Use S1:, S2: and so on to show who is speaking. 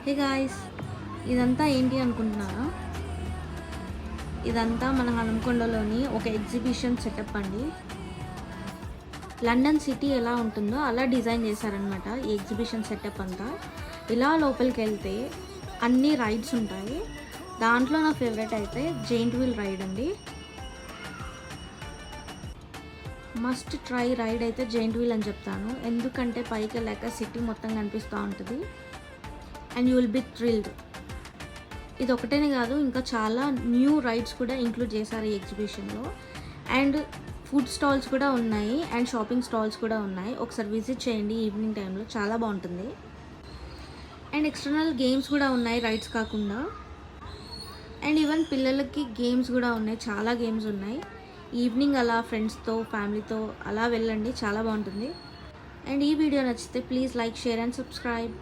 S1: Hey guys, ఇదంతా ఏంటి అనుకుంటున్నారా? ఇదంతా మన హనుమకొండలోని ఒక ఎగ్జిబిషన్ సెటప్ అండి. లండన్ సిటీ ఎలా ఉంటుందో అలా డిజైన్ చేశారనమాట ఈ ఎగ్జిబిషన్ సెటప్ అంతా. ఇలా లోపలికి వెళ్తే అన్ని రైడ్స్ ఉంటాయి. దాంట్లో నా ఫేవరెట్ అయితే జెయింట్ వీల్ రైడ్ అండి. మస్ట్ ట్రై రైడ్ అయితే జెయింట్ వీల్ అని చెప్తాను. ఎందుకంటే పైకి వెళ్ళాక సిటీ మొత్తం కనిపిస్తూ ఉంటుంది and you will be thrilled. ఇది ఒకటేనే కాదు, ఇంకా చాలా న్యూ రైడ్స్ కూడా ఇంక్లూడ్ చేశారు ఈ ఎగ్జిబిషన్లో. అండ్ ఫుడ్ స్టాల్స్ కూడా ఉన్నాయి అండ్ షాపింగ్ స్టాల్స్ కూడా ఉన్నాయి. ఒకసారి విజిట్ చేయండి ఈవినింగ్ టైంలో, చాలా బాగుంటుంది. అండ్ ఎక్స్టర్నల్ గేమ్స్ కూడా ఉన్నాయి రైడ్స్ కాకుండా. అండ్ ఈవెన్ పిల్లలకి గేమ్స్ కూడా ఉన్నాయి, చాలా గేమ్స్ ఉన్నాయి. ఈవినింగ్ అలా ఫ్రెండ్స్తో ఫ్యామిలీతో అలా వెళ్ళండి, చాలా బాగుంటుంది. అండ్ ఈ వీడియో నచ్చితే please like, share and subscribe.